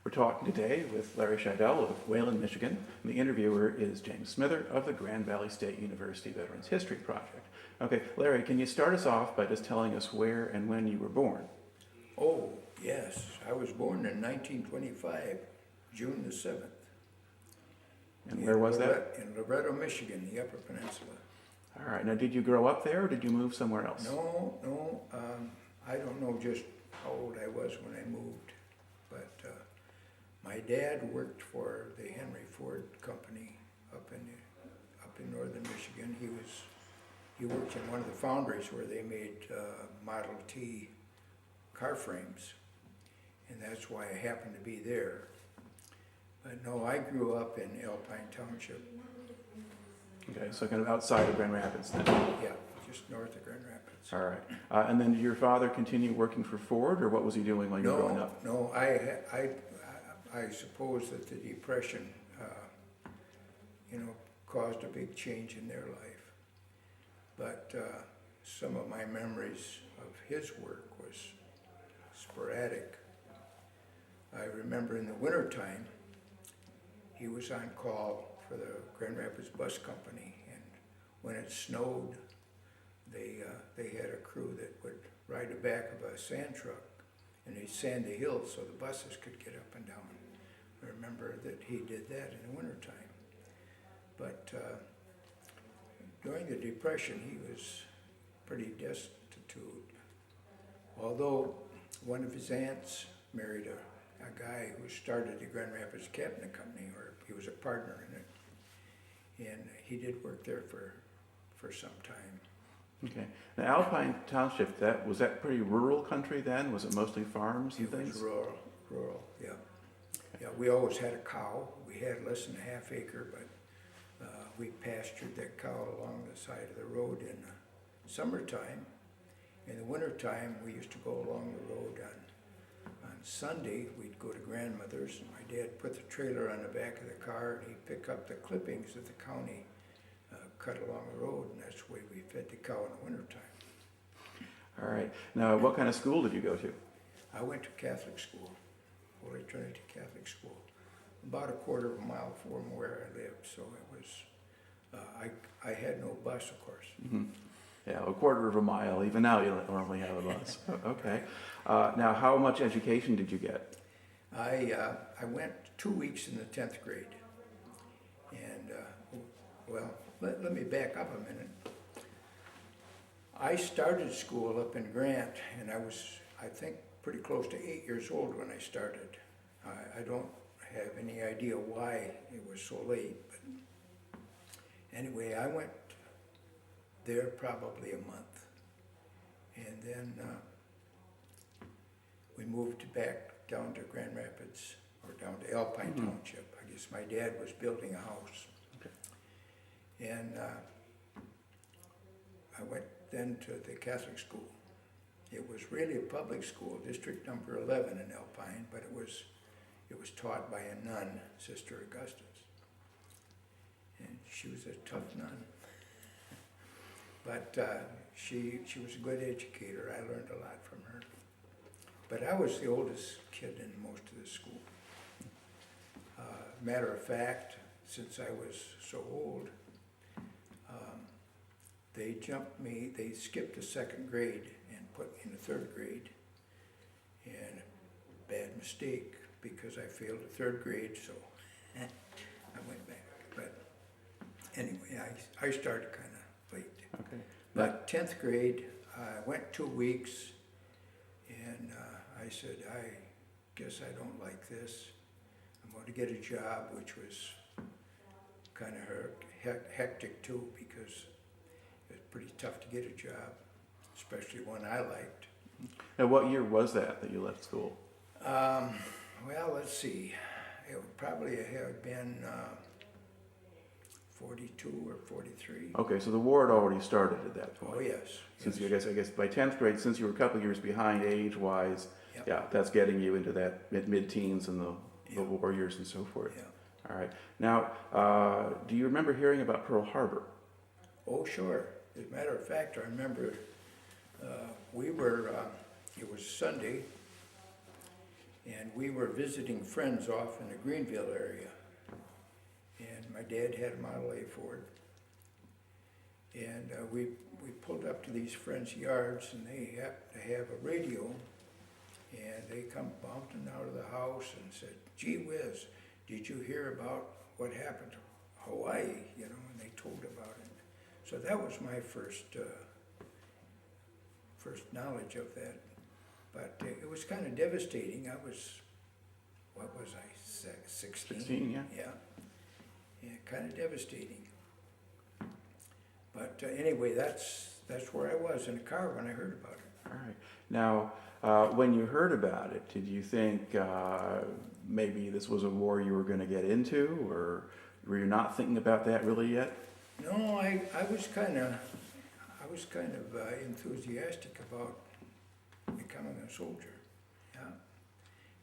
We're talking today with Larry Scheidel of Wayland, Michigan, and the interviewer is James Smither of the Grand Valley State University Veterans History Project. Okay, Larry, can you start us off by just telling us where and when you were born? Oh, yes. I was born in 1925, June the 7th. And where was that? In Loretto, Michigan, the Upper Peninsula. All right, now did you grow up there or did you move somewhere else? No, I don't know just how old I was when I moved, but my dad worked for the Henry Ford Company up in northern Michigan. He worked in one of the foundries where they made Model T car frames, and that's why I happened to be there. But no, I grew up in Alpine Township. Okay, so kind of outside of Grand Rapids then. Yeah, just north of Grand Rapids. All right, and then did your father continue working for Ford, or what was he doing while you were growing up? No, I suppose that the Depression, caused a big change in their life. But some of my memories of his work was sporadic. I remember in the wintertime, he was on call for the Grand Rapids Bus Company, and when it snowed, they had a crew that would ride the back of a sand truck, and they'd sand the hills so the buses could get up and down. I remember that he did that in the wintertime. But during the Depression, he was pretty destitute. Although one of his aunts married a guy who started the Grand Rapids Cabinet Company, or he was a partner in it. And he did work there for some time. Okay. Now Alpine Township, was that pretty rural country then? Was it mostly farms and things? It was rural, yeah. Yeah, we always had a cow. We had less than a half acre, but we pastured that cow along the side of the road in the summertime. In the wintertime, we used to go along the road on Sunday. We'd go to grandmother's, and my dad put the trailer on the back of the car, and he'd pick up the clippings that the county cut along the road, and that's the way we fed the cow in the wintertime. All right. Now, what kind of school did you go to? I went to Catholic school, Holy Trinity Catholic School, about a quarter of a mile from where I lived, so it was, I had no bus, of course. Mm-hmm. Yeah, a quarter of a mile. Even now, you don't normally have a bus. Okay. Now, how much education did you get? I went 2 weeks in the 10th grade, and well, let me back up a minute. I started school up in Grant, and I was, I think, pretty close to 8 years old when I started. I don't have any idea why it was so late, but anyway, I went there probably a month, and then we moved back down to Grand Rapids, or down to Alpine Township. I guess my dad was building a house. Okay. And I went then to the Catholic school. It was really a public school, district number 11 in Alpine, but it was taught by a nun, Sister Augustus. And she was a tough nun. But she was a good educator. I learned a lot from her. But I was the oldest kid in most of the school. Matter of fact, since I was so old, they skipped the second grade and put me in the third grade. And bad mistake, because I failed the third grade, so I went back. But anyway, I started kind of late. Okay. But 10th grade, I went 2 weeks, and I said, I guess I don't like this. I'm going to get a job, which was kind of hectic too, because it was pretty tough to get a job, especially one I liked. Now, what year was that you left school? Well, let's see. It would probably have been 42 or 43. Okay, so the war had already started at that point. Oh, yes. Since yes. I guess by 10th grade, since you were a couple years behind age-wise, Yep. yeah, that's getting you into that mid-teens and the Yep. war years and so forth. Yeah. All right. Now, do you remember hearing about Pearl Harbor? Oh, sure. As a matter of fact, I remember we were, it was Sunday, And we were visiting friends off in the Greenville area. And my dad had a Model A Ford. And we pulled up to these friends' yards, and they happened to have a radio. And they come bouncing out of the house and said, "Gee whiz, did you hear about what happened to Hawaii?" You know, and they told about it. So that was my first knowledge of that. But it was kind of devastating. I was, what was I, 16? 16, yeah. Yeah, kind of devastating. But anyway, that's where I was in the car when I heard about it. All right. Now, when you heard about it, did you think maybe this was a war you were going to get into, or were you not thinking about that really yet? No, I was kind of enthusiastic about becoming a soldier. Yeah.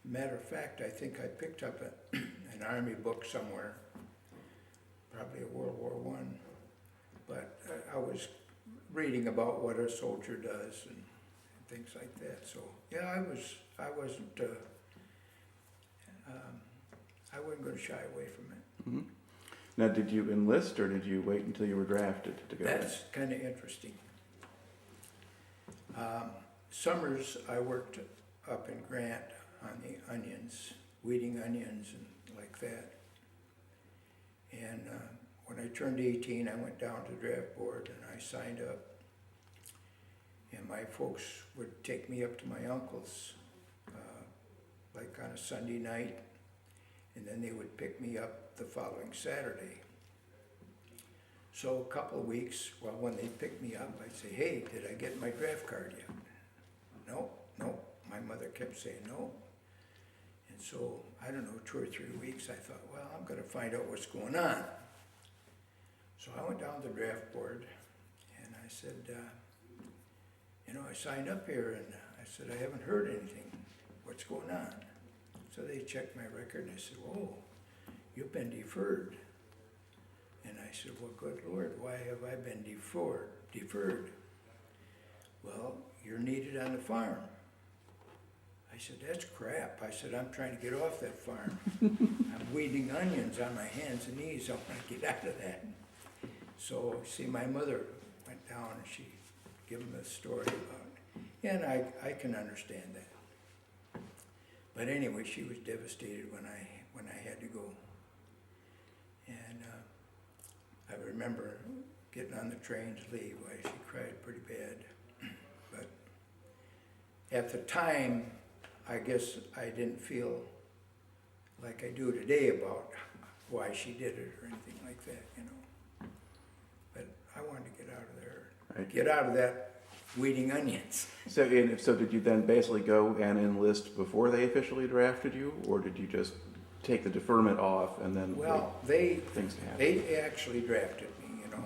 Matter of fact, I think I picked up an army book somewhere, probably a World War I, but I was reading about what a soldier does and things like that. So yeah, I wasn't going to shy away from it. Mm-hmm. Now, did you enlist, or did you wait until you were drafted to go? That's kind of interesting. Summers I worked up in Grant on the onions, weeding onions and like that. And when I turned 18, I went down to the draft board and I signed up. And my folks would take me up to my uncle's, like on a Sunday night, and then they would pick me up the following Saturday. So a couple of weeks, well, when they picked me up, I'd say, "Hey, did I get my draft card yet?" No. My mother kept saying no. And so, I don't know, 2 or 3 weeks, I thought, well, I'm gonna find out what's going on. So I went down to the draft board and I said, I signed up here, and I said, "I haven't heard anything. What's going on?" So they checked my record and they said, "Oh, you've been deferred." And I said, "Well, good Lord, why have I been deferred?" "Well, you're needed on the farm." I said, "That's crap." I said, "I'm trying to get off that farm. I'm weeding onions on my hands and knees. I want to get out of that." So, see, my mother went down and she gave him a story about it. And I can understand that. But anyway, she was devastated when I had to go. And I remember getting on the train to leave. She cried pretty bad. But at the time, I guess I didn't feel like I do today about why she did it or anything like that, you know. But I wanted to get out of there, Right. Get out of that weeding onions. So did you then basically go and enlist before they officially drafted you, or did you just take the deferment off and then Well, wait things to happen? they actually drafted me, you know.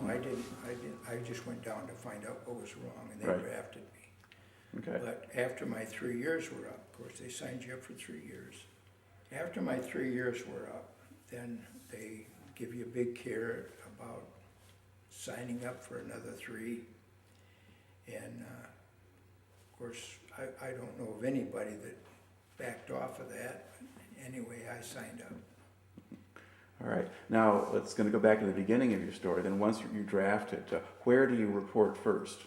I just went down to find out what was wrong, and they Right. drafted me. Okay. But after my 3 years were up, of course, they signed you up for 3 years. After my 3 years were up, then they give you a big carrot about signing up for another 3. And of course, I don't know of anybody that backed off of that. But anyway, I signed up. All right. Now, let's going to go back to the beginning of your story. Then once you're drafted, where do you report first?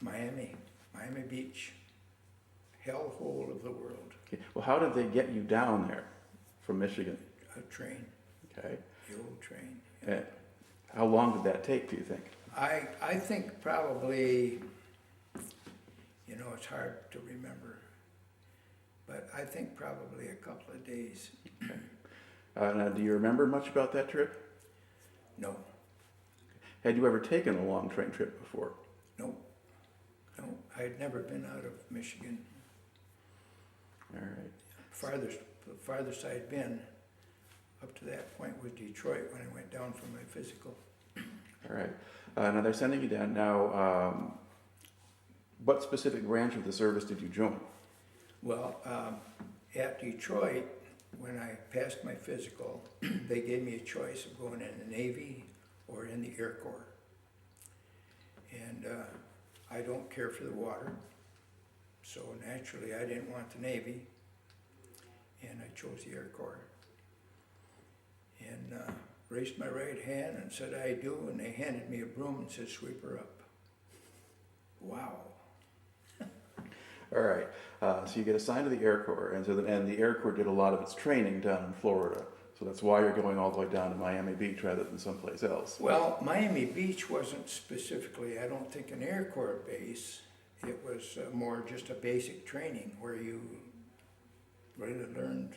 Miami Beach, hellhole of the world. Okay. Well, how did they get you down there from Michigan? A train, Okay. the old train. And how long did that take, do you think? I think probably, you know, it's hard to remember, but I think probably a couple of days. Okay. Now, do you remember much about that trip? No, Had you ever taken a long train trip before? no, I had never been out of Michigan. All right. The farthest I'd been up to that point was Detroit when I went down for my physical. All right. Now they're sending you down. Now, what specific branch of the service did you join? Well, at Detroit, when I passed my physical, they gave me a choice of going in the Navy or in the Air Corps. And I don't care for the water. So naturally, I didn't want the Navy, and I chose the Air Corps. And raised my right hand and said, I do, and they handed me a broom and said, sweep her up. Wow. All right. So you get assigned to the Air Corps, and and the Air Corps did a lot of its training down in Florida. So that's why you're going all the way down to Miami Beach rather than someplace else. Well, Miami Beach wasn't specifically, I don't think, an Air Corps base. It was more just a basic training where you really learned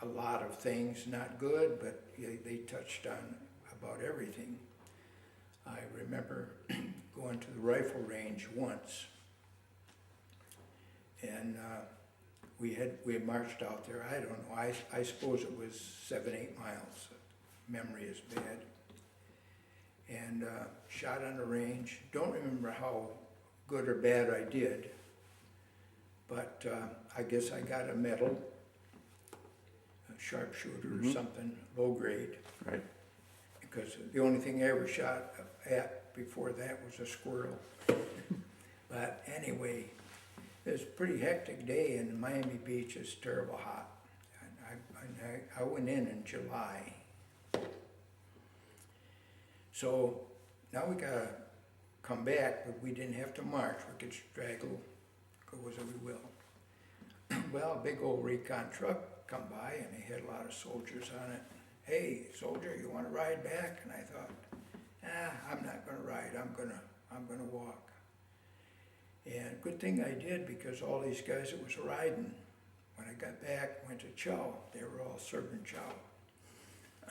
a lot of things, not good, but they touched on about everything. I remember going to the rifle range once, and we had marched out there, I don't know, I suppose it was 7-8 miles. Memory is bad. And shot on the range. Don't remember how good or bad I did, but I guess I got a medal, a sharpshooter or something, low grade. Right. Because the only thing I ever shot at before that was a squirrel. But anyway, it was a pretty hectic day, and Miami Beach is terrible hot. I went in July. So now we gotta come back, but we didn't have to march. We could straggle, go as we will. Well, a big old recon truck come by, and they had a lot of soldiers on it. Hey, soldier, you want to ride back? And I thought, I'm not going to ride. I'm gonna walk. And good thing I did, because all these guys that was riding, when I got back, went to chow. They were all serving chow.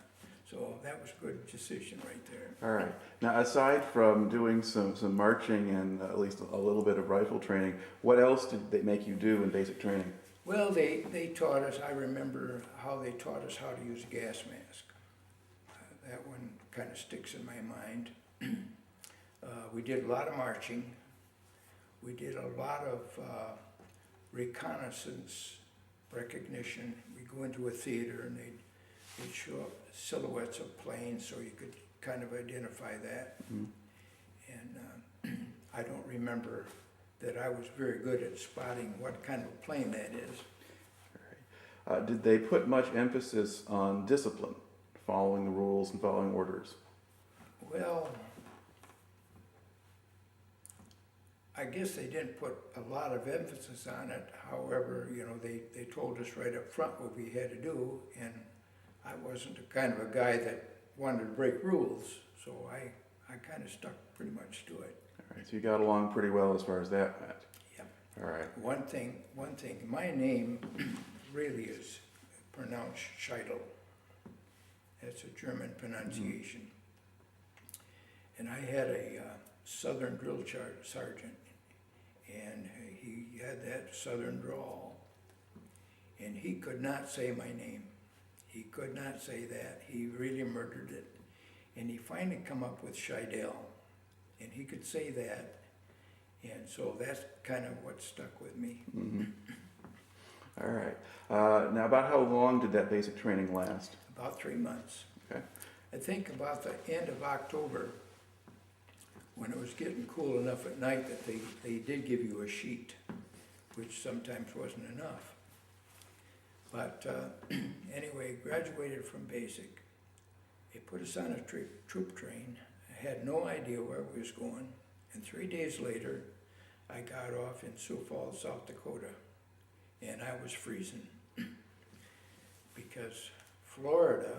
So that was a good decision right there. All right. Now, aside from doing some marching and at least a little bit of rifle training, what else did they make you do in basic training? Well, they taught us, I remember how they taught us how to use a gas mask. That one kind of sticks in my mind. We did a lot of marching. We did a lot of reconnaissance, recognition. We go into a theater and they'd show up silhouettes of planes so you could kind of identify that. Mm-hmm. And I don't remember that I was very good at spotting what kind of plane that is. All right. Did they put much emphasis on discipline, following the rules and following orders? Well, I guess they didn't put a lot of emphasis on it. However, they told us right up front what we had to do, and I wasn't the kind of a guy that wanted to break rules, so I kind of stuck pretty much to it. All right, so you got along pretty well as far as that went. Yep. All right. One thing, my name really is pronounced Scheidel. That's a German pronunciation. Mm-hmm. And I had a Southern drill sergeant, and he had that Southern drawl, and he could not say my name. He could not say that. He really murdered it. And he finally come up with Scheidel, and he could say that, and so that's kind of what stuck with me. Mm-hmm. All right. Now, about how long did that basic training last? About 3 months. Okay. I think about the end of October, when it was getting cool enough at night that they did give you a sheet, which sometimes wasn't enough. But anyway, graduated from basic. They put us on a troop train. I had no idea where we was going. And 3 days later, I got off in Sioux Falls, South Dakota. And I was freezing. Because Florida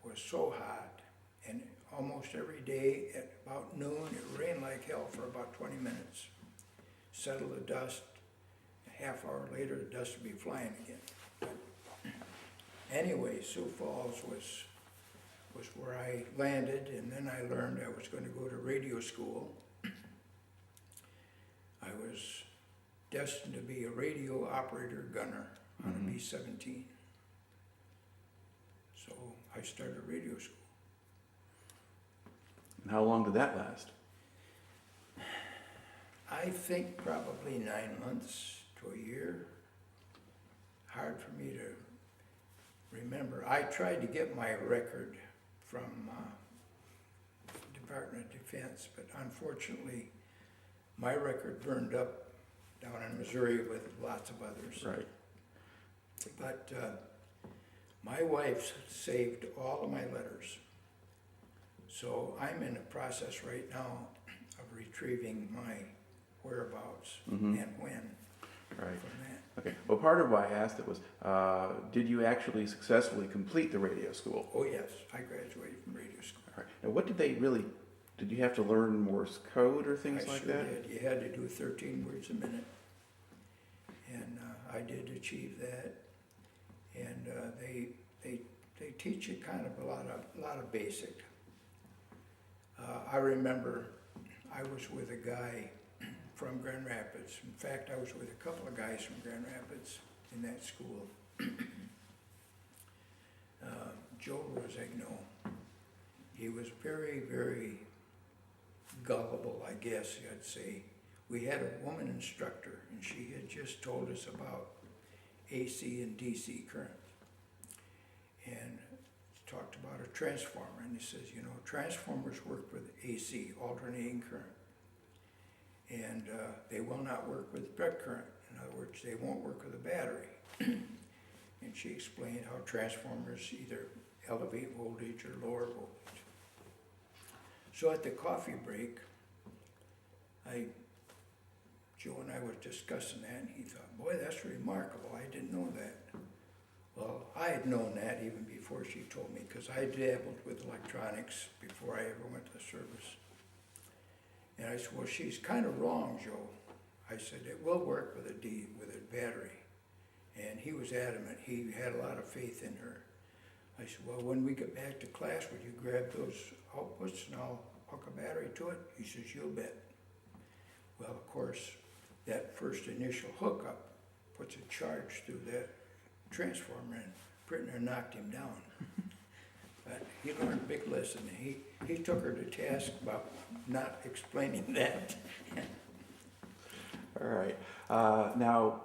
was so hot, and almost every day at about noon, it rained like hell for about 20 minutes. Settled the dust. A half hour later, the dust would be flying again. Anyway, Sioux Falls was where I landed, and then I learned I was going to go to radio school. I was destined to be a radio operator gunner on a B-17. So I started radio school. And how long did that last? I think probably 9 months to a year. Hard for me to remember. I tried to get my record from Department of Defense, but unfortunately my record burned up down in Missouri with lots of others. Right. But my wife saved all of my letters. So I'm in the process right now of retrieving my whereabouts Mm-hmm. and when Right. from that. Okay. Well, part of why I asked it was, did you actually successfully complete the radio school? Oh yes, I graduated from radio school. All right. Now, what did they really? Did you have to learn Morse code or things I like sure that? did. You had to do 13 words a minute. And I did achieve that. And they teach you kind of a lot of basic. I remember I was with a guy from Grand Rapids. In fact, I was with a couple of guys from Grand Rapids in that school. Joe Rosigno. He was very, very gullible, I guess I'd say. We had a woman instructor, and she had just told us about AC and DC current. And talked about a transformer, and he says, you know, transformers work with AC, alternating current. And they will not work with direct current. In other words, they won't work with a battery. And she explained how transformers either elevate voltage or lower voltage. So at the coffee break, Joe and I were discussing that, and he thought, boy, that's remarkable, I didn't know that. Well, I had known that even before she told me, because I dabbled with electronics before I ever went to service. And I said, well, she's kind of wrong, Joe. I said, it will work with a battery. And he was adamant. He had a lot of faith in her. I said, well, when we get back to class, would you grab those outputs and I'll hook a battery to it? He says, you'll bet. Well, of course, that first initial hookup puts a charge through that transformer, and Brittner knocked him down. But he learned a big lesson. He took her to task about not explaining that. All right. Now,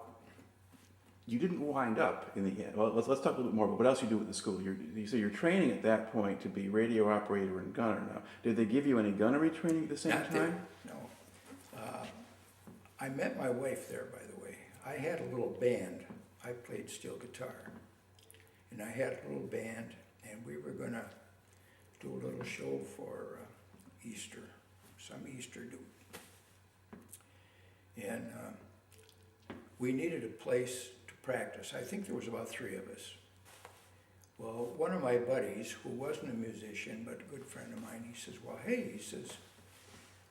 you didn't wind up in the end. Well, let's talk a little bit more about what else you do with the school. You say you're training at that point to be radio operator and gunner. Now, did they give you any gunnery training at the same Not time? there, no. I met my wife there, by the way. I had a little band. I played steel guitar. And I had a little band, and we were gonna do a little show for Easter, some Easter do. And we needed a place to practice. I think there was about 3 of us. Well, one of my buddies, who wasn't a musician, but a good friend of mine, he says, well, hey, he says,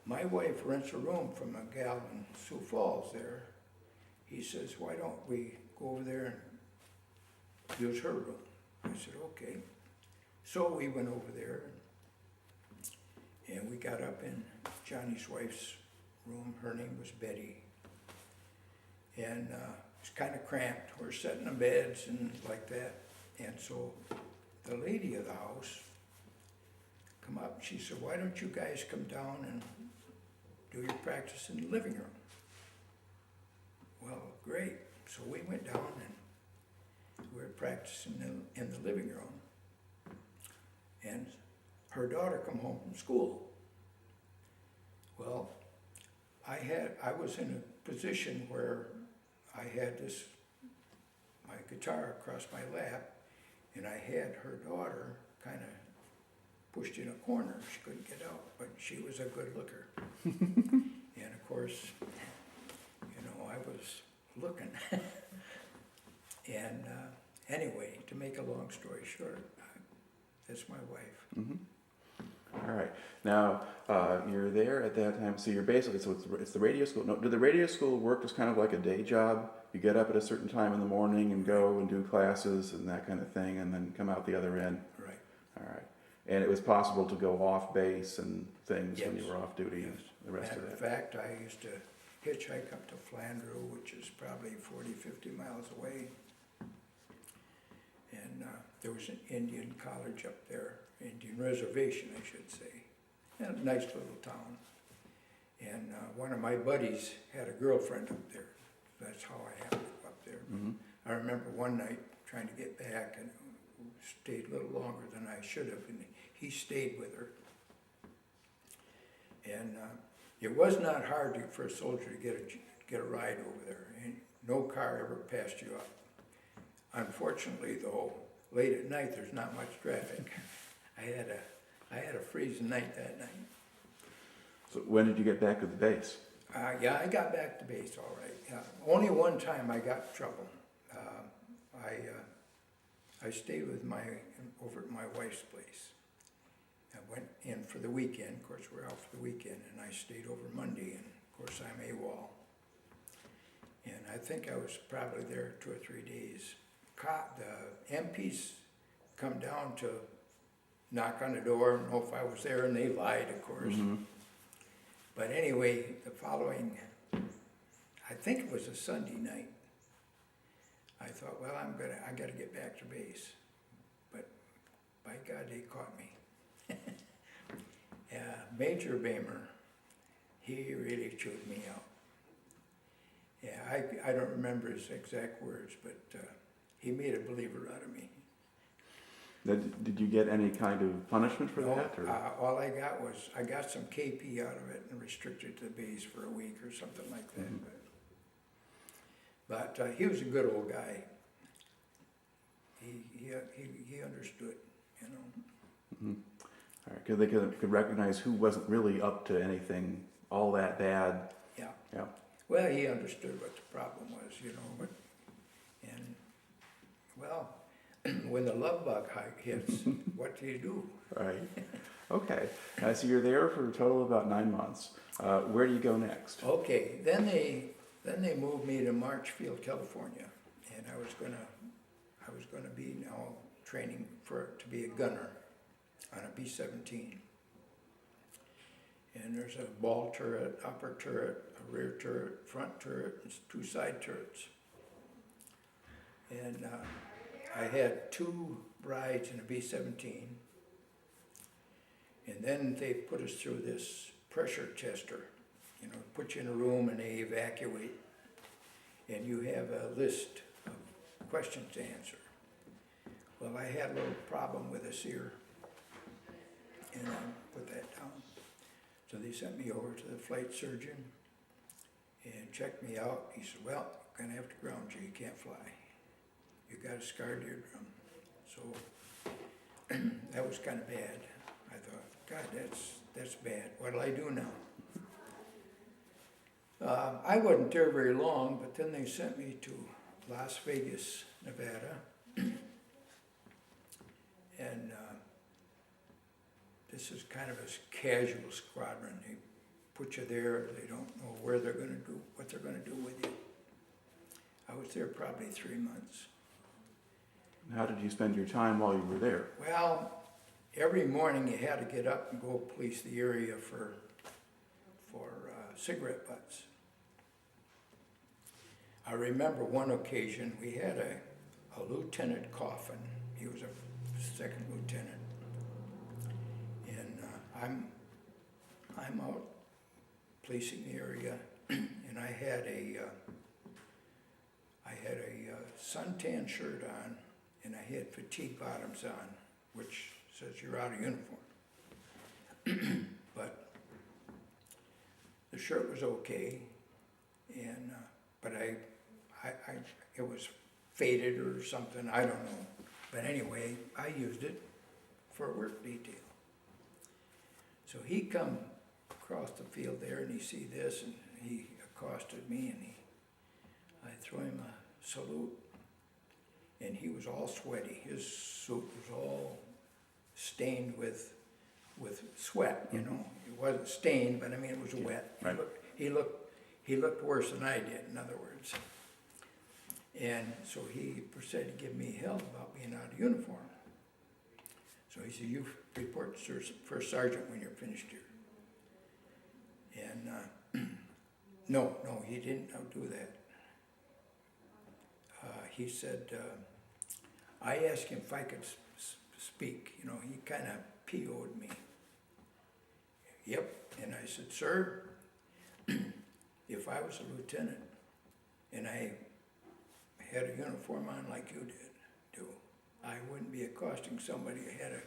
my wife rents a room from a gal in Sioux Falls there. He says, why don't we go over there and use her room? I said, okay. So we went over there, and we got up in Johnny's wife's room. Her name was Betty. And it's kind of cramped. We're sitting in beds and like that. And so the lady of the house come up, and she said, why don't you guys come down and do your practice in the living room? Well, great. So we went down and we were practicing in the living room. And her daughter come home from school. Well, I was in a position where I had my guitar across my lap, and I had her daughter kind of pushed in a corner. She couldn't get out, but she was a good looker. And of course, you know, I was looking. And anyway, to make a long story short, that's my wife. Mm-hmm. All right. Now, you're there at that time, so you're basically, so it's the radio school. No, did the radio school work as kind of like a day job? You get up at a certain time in the morning and go and do classes and that kind of thing, and then come out the other end? Right. All right. And it was possible to go off base and things when Yes. you were off duty and the rest Matter of of that? fact, I used to hitchhike up to Flandreau, which is probably 40, 50 miles away. And there was an Indian college up there, Indian reservation, I should say. And a nice little town. And one of my buddies had a girlfriend up there. That's how I happened to go up there. Mm-hmm. I remember one night trying to get back and stayed a little longer than I should have, and he stayed with her. And it was not hard for a soldier to get a ride over there. And no car ever passed you up. Unfortunately, though, late at night, there's not much traffic. I had a freezing night that night. So when did you get back to the base? Yeah, I got back to base all right. Yeah. Only one time I got in trouble. I stayed over at my wife's place. I went in for the weekend. Of course, we're out for the weekend, and I stayed over Monday, and of course I'm AWOL. And I think I was probably there 2 or 3 days. The MPs come down to knock on the door, know if I was there, and they lied, of course. Mm-hmm. But anyway, the following, I think it was a Sunday night, I thought, well, I gotta get back to base. But by God, they caught me. Major Bamer, he really chewed me out. Yeah, I don't remember his exact words, but he made a believer out of me. Did you get any kind of punishment for that? Or? All I got was, I got some KP out of it and restricted to the base for a week or something like that. Mm-hmm. But he was a good old guy. He understood, you know. Mm-hmm. All right, because they could recognize who wasn't really up to anything all that bad. Yeah. Yeah. Well, he understood what the problem was, you know. And, well, when the love bug hits, what do you do? Right. Okay. So you're there for a total of about 9 months. Where do you go next? Okay. Then they moved me to Marchfield, California, and I was gonna be now training to be a gunner on a B-17. And there's a ball turret, upper turret, a rear turret, front turret, and 2 side turrets. And I had 2 rides in a B-17. And then they put us through this pressure tester. You know, put you in a room and they evacuate. And you have a list of questions to answer. Well, I had a little problem with a sear. And I put that down. So they sent me over to the flight surgeon and checked me out. He said, well, I'm gonna have to ground you, you can't fly. You got a scarred eardrum. So that was kind of bad. I thought, God, that's bad. What'll I do now? I wasn't there very long, but then they sent me to Las Vegas, Nevada. And this is kind of a casual squadron. They put you there, they don't know what they're gonna do with you. I was there probably 3 months. How did you spend your time while you were there? Well, every morning you had to get up and go police the area for cigarette butts. I remember one occasion we had a Lieutenant Coffin. He was a 2nd lieutenant. And I'm out policing the area, and I had a suntan shirt on, and I had fatigue bottoms on, which says you're out of uniform. But the shirt was okay, and but it was faded or something, I don't know. But anyway, I used it for a work detail. So he come across the field there, and he see this, and he accosted me, and I threw him a salute, and he was all sweaty. His suit was all stained with sweat, you know. It wasn't stained, but I mean it was wet. Right. He looked worse than I did, in other words. And so he proceeded to give me hell about being out of uniform. So he said, you report to first sergeant when you're finished here. And no, he didn't do that. He said, I asked him if I could speak. You know, he kind of PO'd me. Yep. And I said, sir, if I was a lieutenant and I had a uniform on like you do, I wouldn't be accosting somebody who had a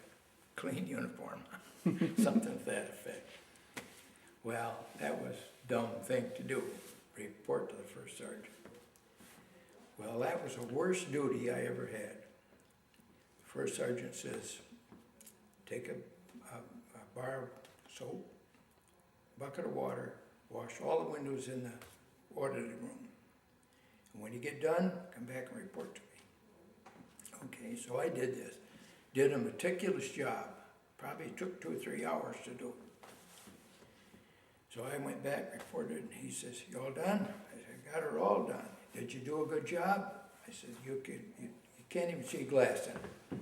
clean uniform on, something to that effect. Well, that was a dumb thing to do, report to the first sergeant. Well, that was the worst duty I ever had. The first sergeant says, take a bar of soap, bucket of water, wash all the windows in the orderly room. And when you get done, come back and report to me. Okay, so I did this. Did a meticulous job. Probably took 2 or 3 hours to do it. So I went back, reported, and he says, you all done? I said, got it all done. Did you do a good job? I said, you can't even see glass in it.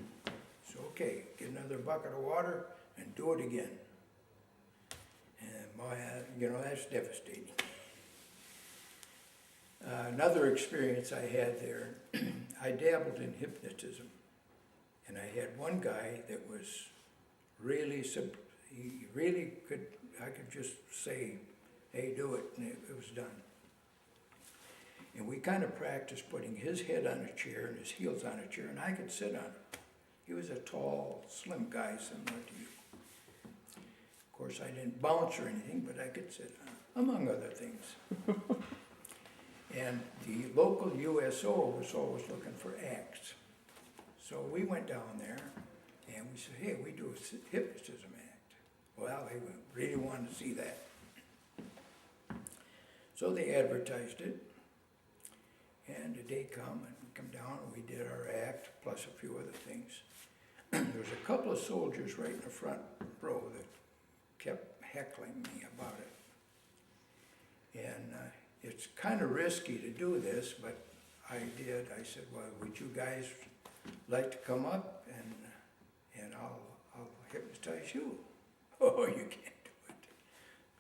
So okay, get another bucket of water and do it again. And boy, that's devastating. Another experience I had there, I dabbled in hypnotism. And I had one guy that was really, he really could, I could just say, hey, do it, and it was done. And we kind of practiced putting his head on a chair and his heels on a chair, and I could sit on it. He was a tall, slim guy, similar to you. Of course, I didn't bounce or anything, but I could sit on it, among other things. And the local USO was always looking for acts. So we went down there, and we said, hey, we do a hypnotism act. Well, they really wanted to see that. So they advertised it, and the day come, and we come down, and we did our act, plus a few other things. There was a couple of soldiers right in the front row that kept heckling me about it. And it's kind of risky to do this, but I did. I said, well, would you guys like to come up and I'll hypnotize you? Oh, you can't do it.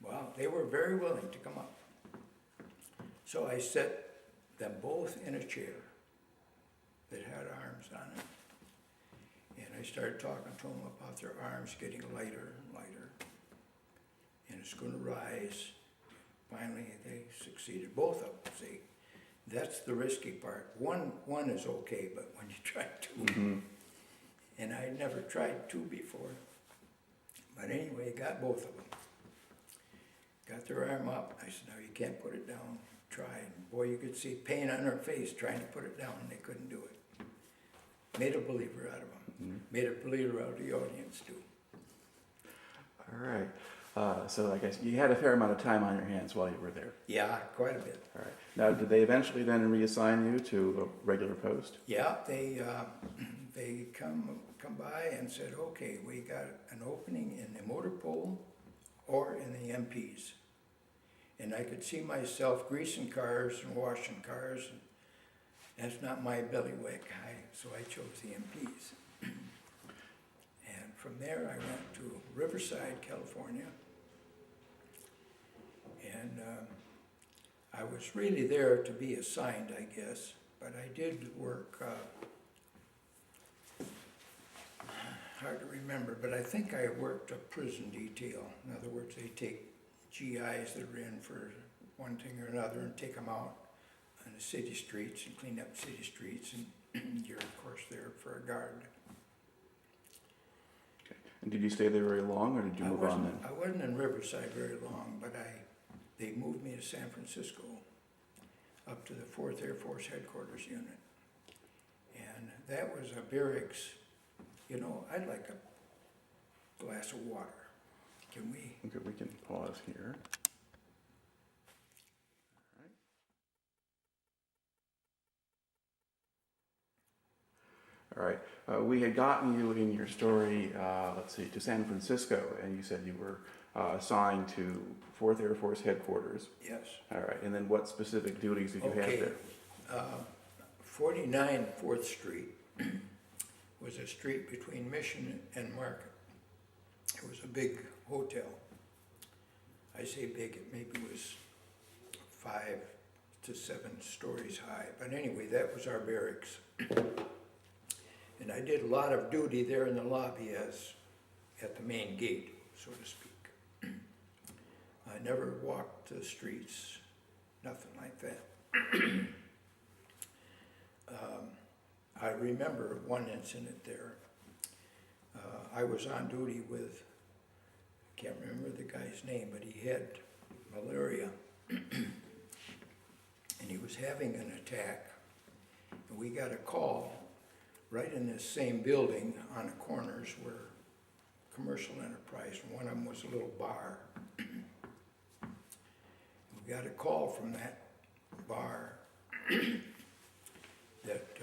Well, they were very willing to come up. So I set them both in a chair that had arms on it. And I started talking to them about their arms getting lighter and lighter. And it's going to rise. Finally, they succeeded, both of them, see. That's the risky part. One is okay, but when you try two, and I had never tried two before. But anyway, got both of them. Got their arm up. I said, no, you can't put it down. Try. And boy, you could see pain on her face trying to put it down, and they couldn't do it. Made a believer out of them. Made a believer out of the audience, too. All right. So I guess you had a fair amount of time on your hands while you were there. Yeah, quite a bit. All right. Now, did they eventually then reassign you to a regular post? Yeah, they come by and said, okay, we got an opening in the motor pool or in the MPs. And I could see myself greasing cars and washing cars. And that's not my bailiwick, so I chose the MPs. And from there I went to Riverside, California. And I was really there to be assigned, I guess, but I did work, hard to remember, but I think I worked a prison detail. In other words, they take GIs that are in for one thing or another and take them out on the city streets and clean up city streets, and you're of course there for a guard. Okay. And did you stay there very long, or did you move on then? I wasn't in Riverside very long, but they moved me to San Francisco, up to the 4th Air Force Headquarters Unit. And that was a barracks. You know, I'd like a glass of water. Can we? Okay, we can pause here. All right. We had gotten you in your story, let's see, to San Francisco, and you said you were assigned to 4th Air Force Headquarters. Yes. All right. And then what specific duties did you have there? 49 4th Street was a street between Mission and Market. It was a big hotel. I say big, it maybe was 5 to 7 stories high. But anyway, that was our barracks. And I did a lot of duty there in the lobby as at the main gate, so to speak. I never walked the streets, nothing like that. I remember one incident there. I was on duty with, I can't remember the guy's name, but he had malaria. was having an attack. And we got a call right in this same building on the corners where commercial enterprise, and one of them was a little bar. We got a call from that bar that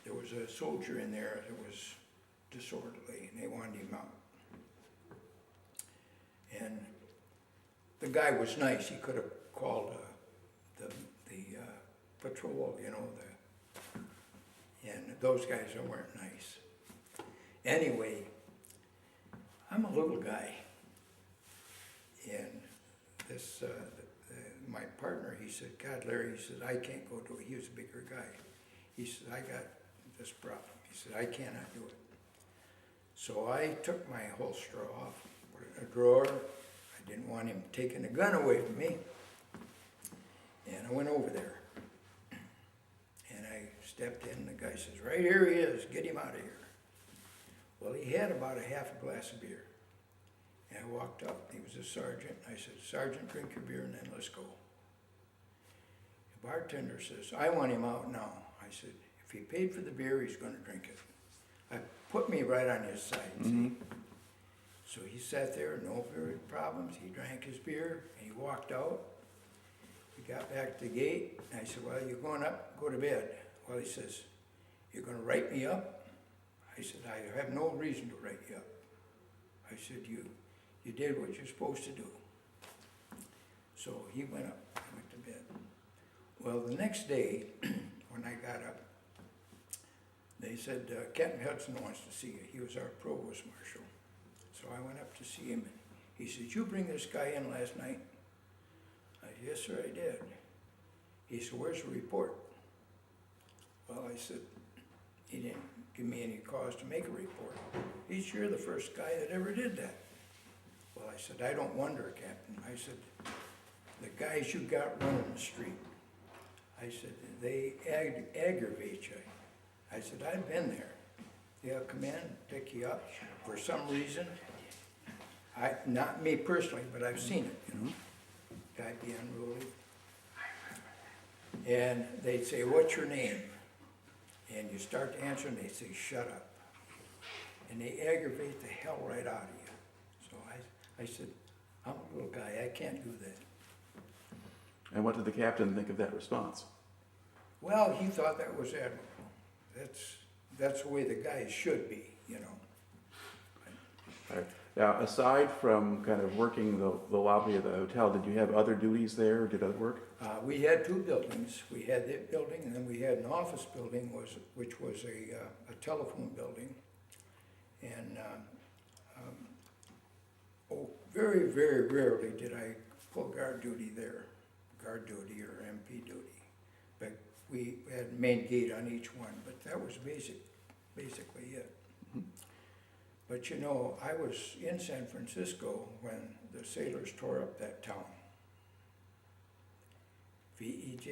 there was a soldier in there that was disorderly, and they wanted him out. And the guy was nice. He could have called the patrol, you know, and those guys weren't nice. Anyway, I'm a little guy, and this my partner, he said, God, Larry, he said, I can't go do it. He was a bigger guy. He said, I got this problem. He said, I cannot do it. So I took my holster off, put it in a drawer. I didn't want him taking the gun away from me. And I went over there. And I stepped in, and the guy says, right here he is, get him out of here. Well, he had about a half a glass of beer. And I walked up, he was a sergeant. I said, Sergeant, drink your beer and then let's go. The bartender says, I want him out now. I said, if he paid for the beer, he's gonna drink it. I put me right on his side, see? So he sat there, no problems. He drank his beer and he walked out. We got back to the gate. And I said, well, you're going up, go to bed. Well, he says, you're gonna write me up? I said, I have no reason to write you up. I said, you did what you're supposed to do. So he went up, went to bed. Well, the next day, when I got up, they said, Captain Hudson wants to see you. He was our provost marshal. So I went up to see him, and he said, you bring this guy in last night? I said, yes, sir, I did. He said, where's the report? Well, I said, he didn't give me any cause to make a report. He said, you're the first guy that ever did that. Well, I said, I don't wonder, Captain. I said, the guys you got running the street, I said, they aggravate you. I said, I've been there. They'll come in, pick you up for some reason. Not me personally, but I've seen it, you know. Guy be unruly. And they'd say, what's your name? And you start to answer and they say, shut up. And they aggravate the hell right out of you. So I said, I'm a little guy, I can't do that. And what did the captain think of that response? Well, he thought that was admirable. That's the way the guys should be, you know. All right. Now, aside from kind of working the lobby of the hotel, did you have other duties there, or did other work? We had two buildings. We had that building, and then we had an office building, which was a telephone building. And very, very rarely did I pull guard duty there, guard duty or MP duty. But we had main gate on each one, but that was basically it. But you know, I was in San Francisco when the sailors tore up that town. VJ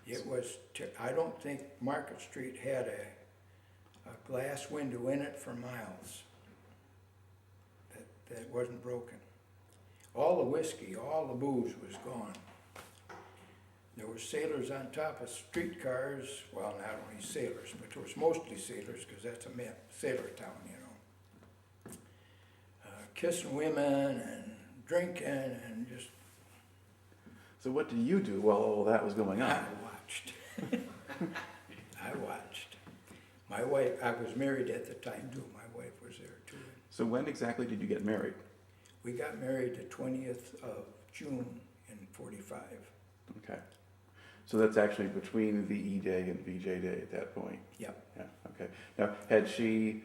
It was, I don't think Market Street had a glass window in it for miles that wasn't broken. All the whiskey, all the booze was gone. There were sailors on top of streetcars, well, not only sailors, but there was mostly sailors, because that's a sailor town, you know. Kissing women and drinking and just... So what did you do while all that was going on? I watched. I watched. My wife, I was married at the time too, my wife was there too. So when exactly did you get married? We got married the 20th of June in '45. Okay. So that's actually between VE Day and VJ Day at that point? Yep. Yeah, okay. Now, had she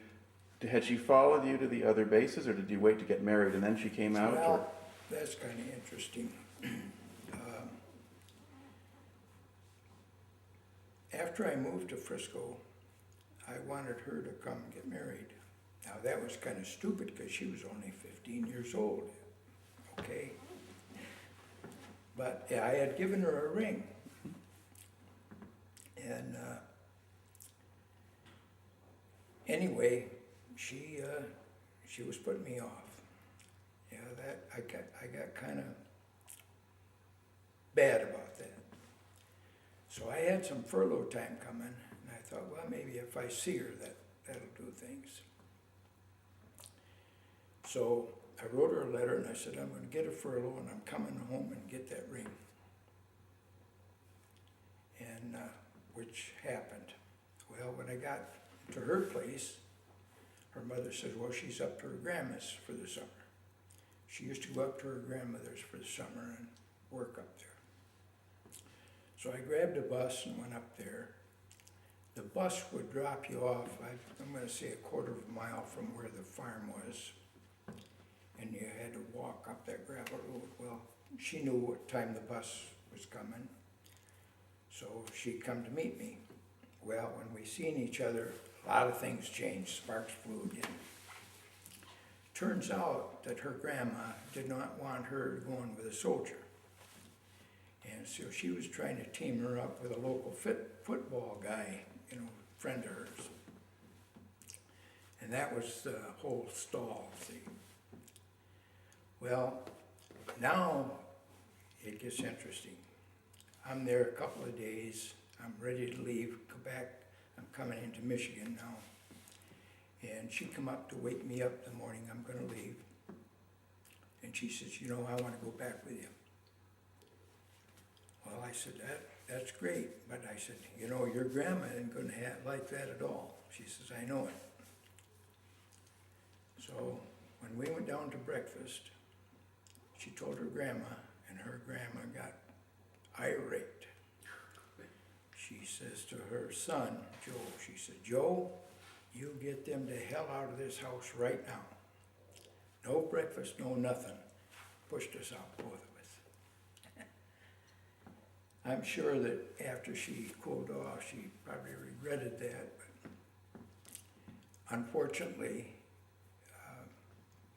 followed you to the other bases, or did you wait to get married and then she came out? Well, or? that's kind of interesting. After I moved to Frisco, I wanted her to come and get married. Now that was kind of stupid because she was only 15 years old, okay? But yeah, I had given her a ring. And anyway, she was putting me off. Yeah, that I got kind of bad about that. So I had some furlough time coming, and I thought, well, maybe if I see her, that'll do things. So I wrote her a letter, and I said, I'm going to get a furlough, and I'm coming home and get that ring. And which happened. Well, when I got to her place, her mother said, well, she's up to her grandma's for the summer. She used to go up to her grandmother's for the summer and work up there. So I grabbed a bus and went up there. The bus would drop you off, I'm going to say a quarter of a mile from where the farm was. And you had to walk up that gravel road. Well, she knew what time the bus was coming. So she'd come to meet me. Well, when we seen each other, a lot of things changed. Sparks flew again. Turns out that her grandma did not want her going with a soldier. And so she was trying to team her up with a local football guy, friend of hers. And that was the whole stall, see. Well, now it gets interesting. I'm there a couple of days. I'm ready to leave, go back. I'm coming into Michigan now. And she come up to wake me up the morning I'm going to leave. And she says, I want to go back with you. Well, I said, that's great. But I said, your grandma isn't going to like that at all. She says, I know it. So when we went down to breakfast, she told her grandma, and her grandma got irate. She says to her son, Joe, she said, Joe, you get them the hell out of this house right now. No breakfast, no nothing. Pushed us out, both of us. I'm sure that after she cooled off, she probably regretted that. But unfortunately,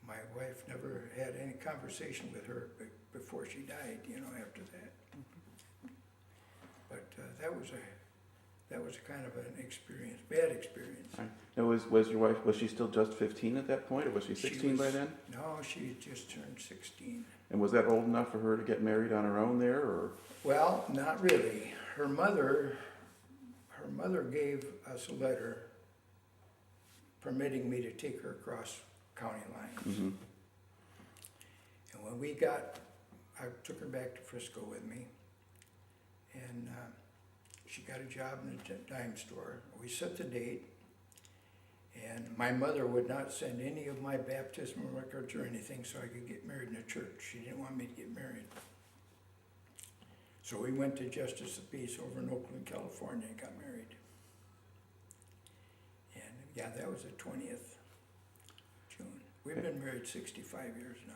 my wife never had any conversation with her before she died, after that. But that was kind of an experience, bad experience. Right. Now, was your wife, was she still just 15 at that point, or was she 16 by then? No, she had just turned 16. And was that old enough for her to get married on her own there, or? Well, not really. Her mother gave us a letter permitting me to take her across county lines. Mm-hmm. And when I took her back to Frisco with me, and she got a job in a dime store. We set the date, and my mother would not send any of my baptismal records or anything so I could get married in a church. She didn't want me to get married. So we went to Justice of Peace over in Oakland, California, and got married. And yeah, that was the 20th June. We've been married 65 years now.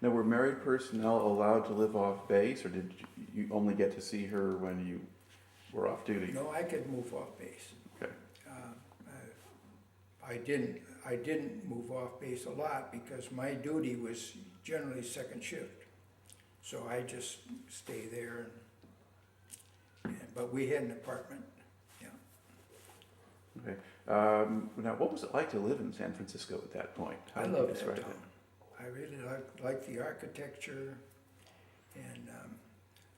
Now, were married personnel allowed to live off base, or did you only get to see her when you were off duty? No, I could move off base. Okay. I didn't move off base a lot because my duty was generally second shift. So I just stay there. But we had an apartment. Yeah. Okay. Now, what was it like to live in San Francisco at that point? How I would you loved describe that town. I really liked the architecture, and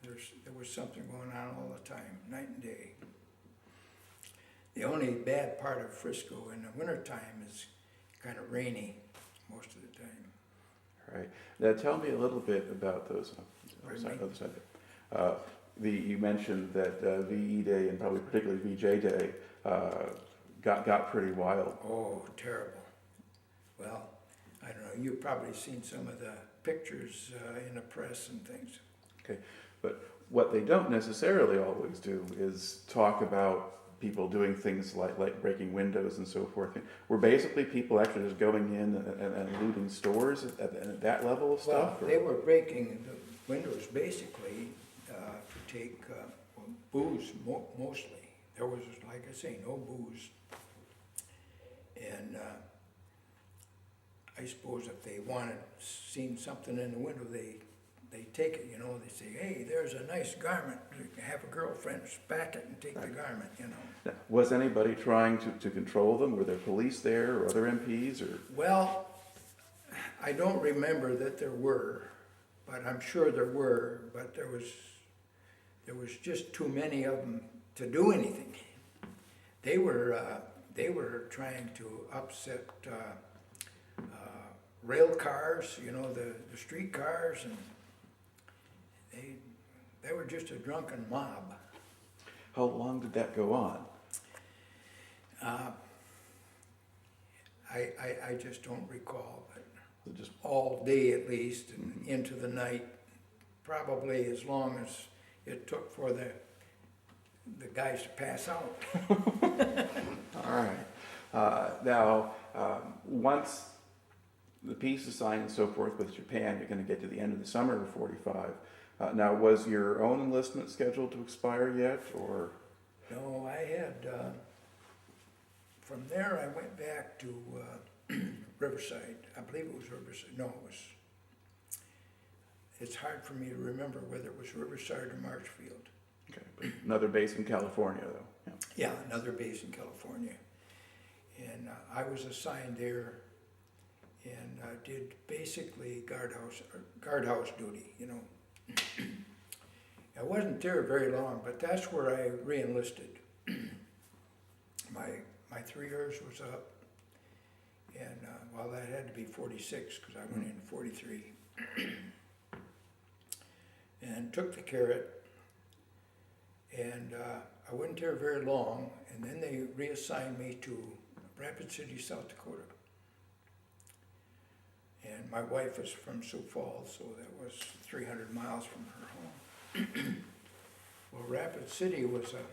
there was something going on all the time, night and day. The only bad part of Frisco in the wintertime is kind of rainy most of the time. All right. Now, tell me a little bit about those. Other side. You mentioned that VE Day and probably particularly VJ Day got pretty wild. Oh, terrible. Well, I don't know, you've probably seen some of the pictures in the press and things. Okay, but what they don't necessarily always do is talk about people doing things like breaking windows and so forth. Were basically people actually just going in and looting stores at that level of stuff? Well, they were breaking the windows basically to take booze mostly. There was, like I say, no booze. And I suppose if they seen something in the window, they take it, they say, hey, there's a nice garment, have a girlfriend, spat it and take the garment, Now, was anybody trying to control them? Were there police there or other MPs? Or? Well, I don't remember that there were. but I'm sure there were, but there was just too many of them to do anything. They were trying to upset rail cars, you know, the street cars, and they were just a drunken mob. How long did that go on? I just don't recall, but Just all day at least, and into the night, probably as long as it took for the guys to pass out. all right. Now, once the peace is signed and so forth with Japan, you're going to get to the end of the summer of '45. Now, was your own enlistment scheduled to expire yet, or? No, I had, from there I went back to Riverside. I believe it was Riverside. No, it's hard for me to remember whether it was Riverside or Marshfield. Okay, but another base in California, though. Yeah, another base in California. And I was assigned there and did basically guardhouse duty, you know. I wasn't there very long, but that's where I re-enlisted. My 3 years was up, and well, that had to be 46 because I went in 43. And took the carrot, and I wasn't there very long, and then they reassigned me to Rapid City, South Dakota. And my wife was from Sioux Falls, so that was 300 miles from her home. Well, Rapid City was a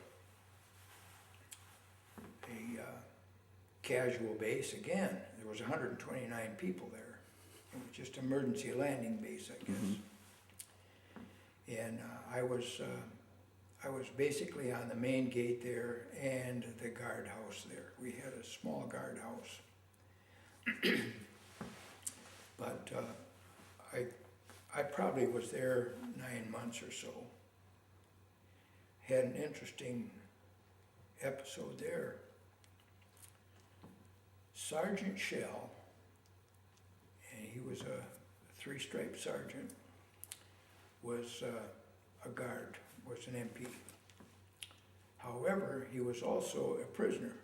casual base again. There was 129 people there. It was just emergency landing base, I guess. And I was basically on the main gate there and the guardhouse there. We had a small guardhouse. But I probably was there 9 months or so. Had an interesting episode there. Sergeant Schell, and he was a 3-stripe sergeant, was a guard, was an MP. However, he was also a prisoner.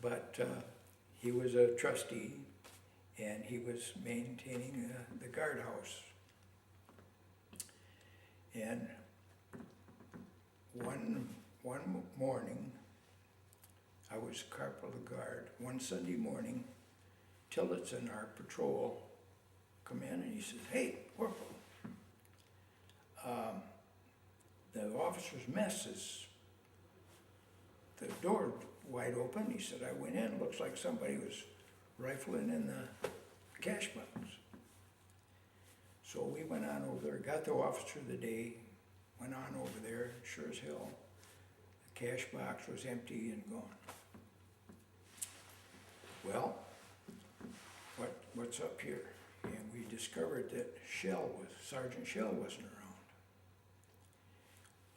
But he was a trustee, and he was maintaining the guardhouse. And one morning, I was corporal of guard. One Sunday morning, Tillotson, our patrol, come in and he says, "Hey, Corporal, the officer's mess is, the door wide open." He said, "I went in, looks like somebody was rifling in the cash box." So we went on over there, got the officer of the day, went on over there, sure as hell, the cash box was empty and gone. Well, what's up here? And we discovered that Sergeant Schell wasn't around.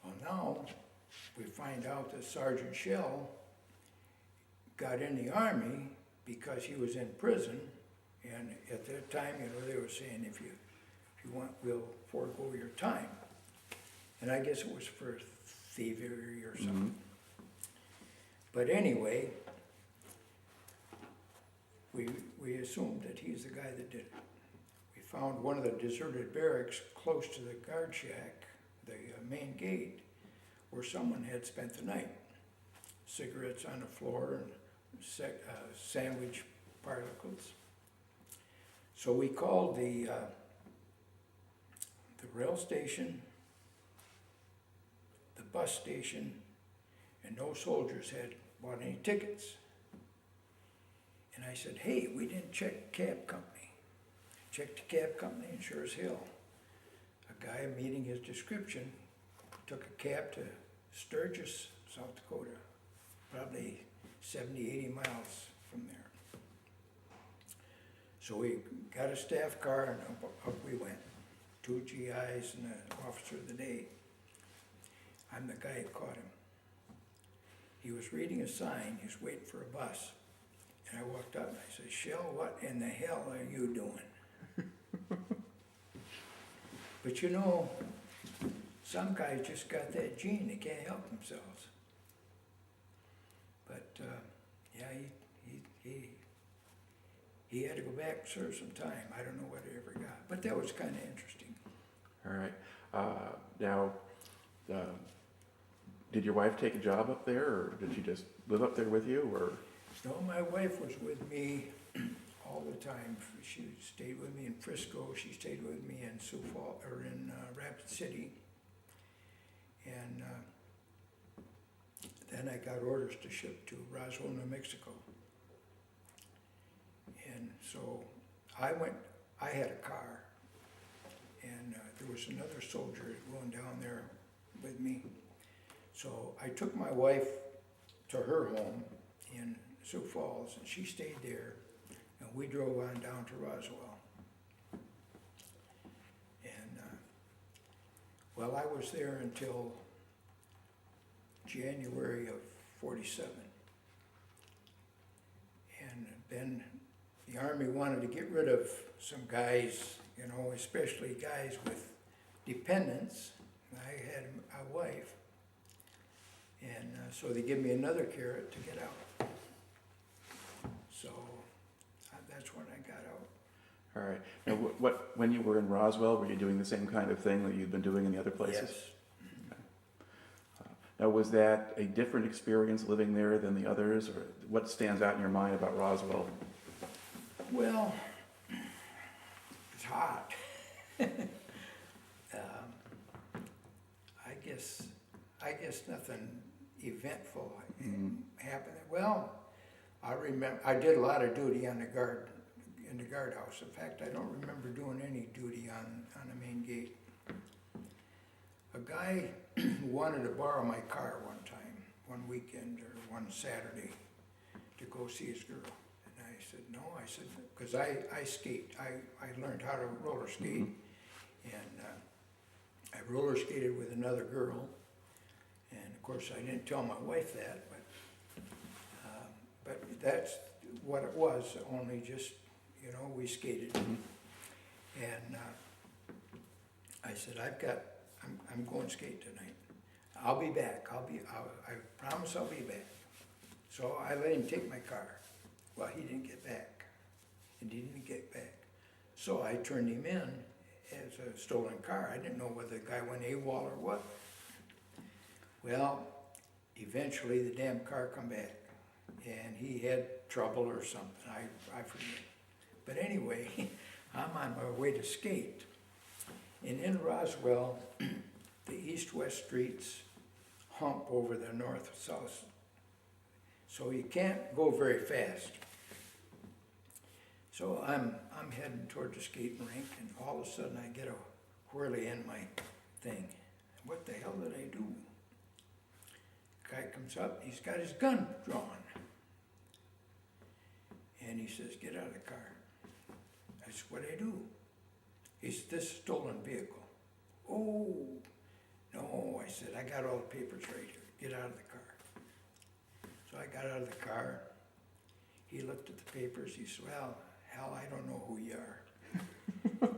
Well, now we find out that Sergeant Schell got in the Army because he was in prison, and at that time, you know, they were saying, if you want, we'll forego your time. And I guess it was for thievery or something. But anyway, we assumed that he's the guy that did it. We found one of the deserted barracks close to the guard shack, the main gate, where someone had spent the night. Cigarettes on the floor and sandwich particles. So we called the rail station, the bus station, and no soldiers had bought any tickets. And I said, "Hey, we didn't check cab company." Checked the cab company, and sure as hell, a guy meeting his description took a cab to Sturgis, South Dakota, probably 70, 80 miles from there. So we got a staff car and up we went. 2 GIs and an officer of the day. I'm the guy that caught him. He was reading a sign, he was waiting for a bus. And I walked up and I said, "Schell, what in the hell are you doing?" But you know, some guys just got that gene, they can't help themselves. But, yeah, he had to go back and serve some time. I don't know what he ever got, but that was kind of interesting. All right. Now, did your wife take a job up there, or did she just live up there with you, or? No, my wife was with me all the time. She stayed with me in Frisco. She stayed with me in Sioux Falls, or in Rapid City. And then I got orders to ship to Roswell, New Mexico. And so I had a car, and there was another soldier going down there with me. So I took my wife to her home in Sioux Falls, and she stayed there, and we drove on down to Roswell. And well, I was there until January of '47. And then the Army wanted to get rid of some guys, you know, especially guys with dependents. I had a wife, and so they gave me another carrot to get out. So that's when I got out. All right. Now, when you were in Roswell, were you doing the same kind of thing that you'd been doing in the other places? Yes. Now, was that a different experience living there than the others, or what stands out in your mind about Roswell? Well, it's hot. I guess nothing eventful happened. Well, I remember I did a lot of duty on in the guardhouse. In fact, I don't remember doing any duty on the main gate. A guy wanted to borrow my car one weekend or one Saturday to go see his girl. And I said, no, because I skate. I learned how to roller skate. And I roller skated with another girl. And of course, I didn't tell my wife that, but that's what it was, only just, you know, we skated. And I said, I'm going to skate tonight. I'll be back. I promise I'll be back. So I let him take my car. Well, he didn't get back. And he didn't get back. So I turned him in as a stolen car. I didn't know whether the guy went AWOL or what. Well, eventually the damn car come back. And he had trouble or something. I forget. But anyway, I'm on my way to skate. And in Roswell, the east-west streets hump over the north-south. So you can't go very fast. So I'm heading toward the skating rink, and all of a sudden I get a whirly in my thing. What the hell did I do? Guy comes up, he's got his gun drawn. And he says, get out of the car. I said, what'd I do? He said, this is a stolen vehicle. Oh, no, I said, I got all the papers right here. Get out of the car. So I got out of the car. He looked at the papers. He said, well, hell, I don't know who you are.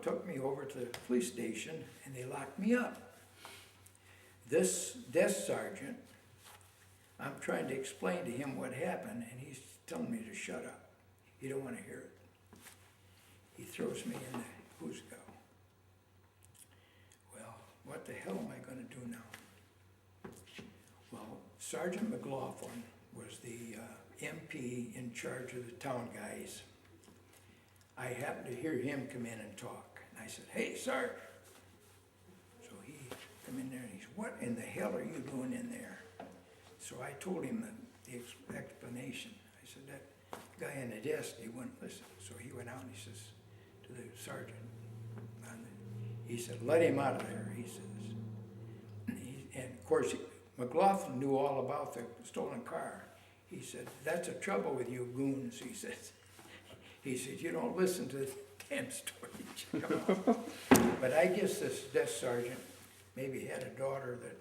Took me over to the police station, and they locked me up. This desk sergeant, I'm trying to explain to him what happened, and he's telling me to shut up. He don't want to hear it. He throws me in the who's go. Well, what the hell am I going to do now? Well, Sergeant McLaughlin was the MP in charge of the town guys. I happened to hear him come in and talk. And I said, hey, Sarge. So he come in there and he said, what in the hell are you doing in there? So I told him the explanation. I said, that guy in the desk, he wouldn't listen. So he went out and he says to the sergeant, he said, let him out of there, he says. And of course, McLaughlin knew all about the stolen car. He said, that's the trouble with you goons, he says. He said, you don't listen to the damn story. But I guess this desk sergeant maybe had a daughter that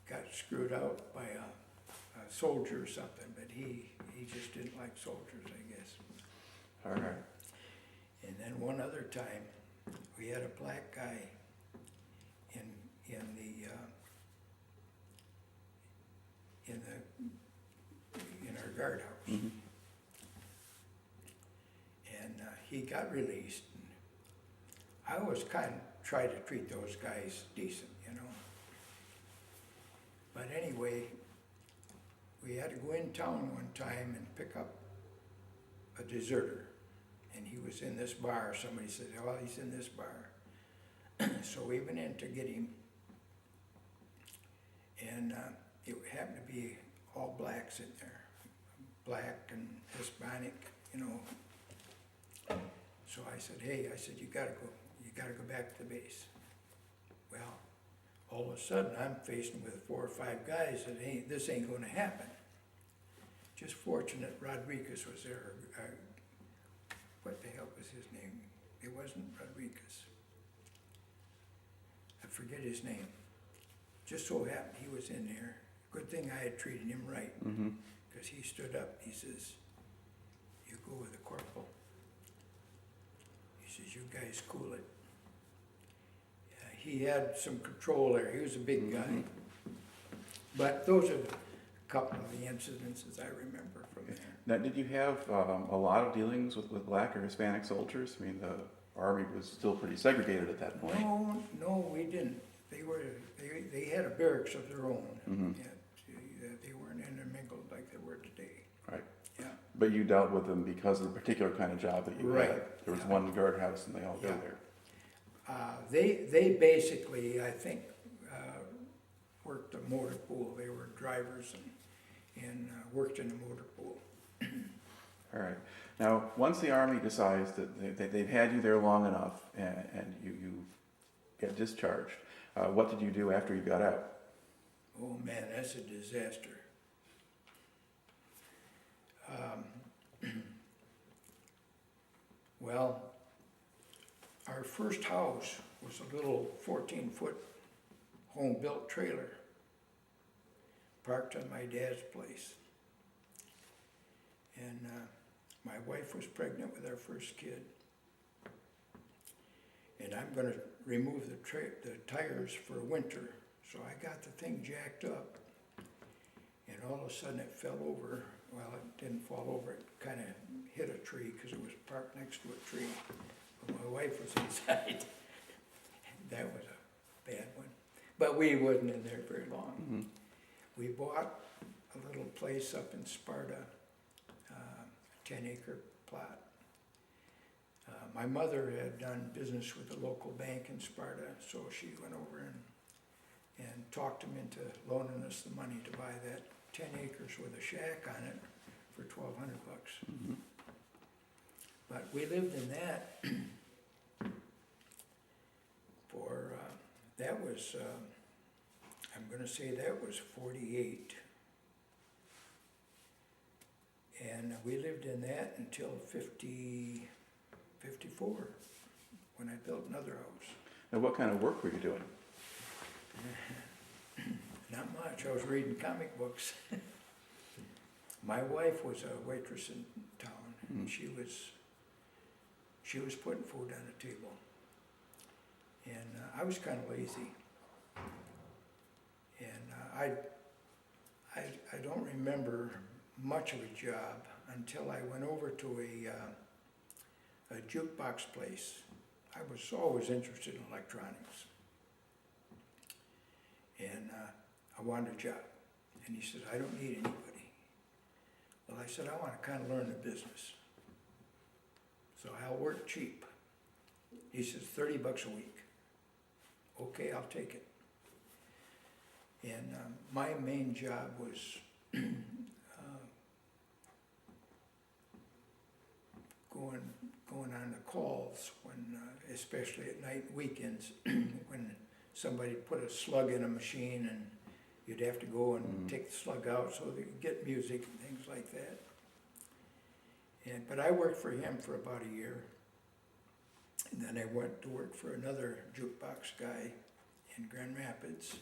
got screwed out by a soldier or something, but he just didn't like soldiers, I guess. All right. And then one other time, we had a black guy in the in our guardhouse, Mm-hmm. and he got released. I always kind of try to treat those guys decent, you know. But anyway, we had to go in town one time and pick up a deserter, and he was in this bar. Somebody said, "Oh, he's in this bar." So we went in to get him, and it happened to be all blacks in there, black and Hispanic, you know. So I said, "Hey," I said, you gotta go back to the base." Well, all of a sudden I'm facing with 4 or 5 guys that this ain't gonna happen. Just fortunate Rodriguez was there. What the hell was his name? It wasn't Rodriguez. I forget his name. Just so happened he was in there. Good thing I had treated him right, Mm-hmm. because he stood up. He says, "You go with the corporal." He says, "You guys cool it." He had some control there. He was a big guy. Mhm. But those are a couple of the incidences I remember from there. Now, did you have a lot of dealings with black or Hispanic soldiers? I mean, the Army was still pretty segregated at that point. No, we didn't. They had a barracks of their own. Mhm. They weren't intermingled like they were today. Right. Yeah. But you dealt with them because of the particular kind of job that you Right. had. There was Yeah. one guardhouse and they all go Yeah. there. They basically, I think, worked a motor pool. They were drivers and worked in a motor pool. All right. Now, once the Army decides that they've had you there long enough and you get discharged, what did you do after you got out? Oh man, that's a disaster. Well, our first house was a little 14-foot home-built trailer parked on my dad's place. And my wife was pregnant with our first kid. And I'm gonna remove the tires for winter. So I got the thing jacked up, and all of a sudden it fell over. Well, it didn't fall over, it kind of hit a tree because it was parked next to a tree. But my wife was inside. That was a bad one. But we wasn't in there very long. Mm-hmm. We bought a little place up in Sparta, a 10-acre plot. My mother had done business with the local bank in Sparta, so she went over and talked them into loaning us the money to buy that 10 acres with a shack on it for $1,200. Mm-hmm. But we lived in that for, that was, I'm gonna say that was 48. And we lived in that until 54, when I built another house. Now, what kind of work were you doing? Not much, I was reading comic books. My wife was a waitress in town, and she was putting food on the table. And I was kind of lazy. And I don't remember much of a job until I went over to a jukebox place. I was always interested in electronics. And I wanted a job. And he said, "I don't need anybody." Well, I said, "I want to kind of learn the business. So I'll work cheap." He says, $30 a week. Okay, I'll take it. And my main job was going on the calls when, especially at night, weekends, when somebody put a slug in a machine and you'd have to go and take the slug out so they could get music and things like that. But I worked for him for about a year. And then I went to work for another jukebox guy in Grand Rapids.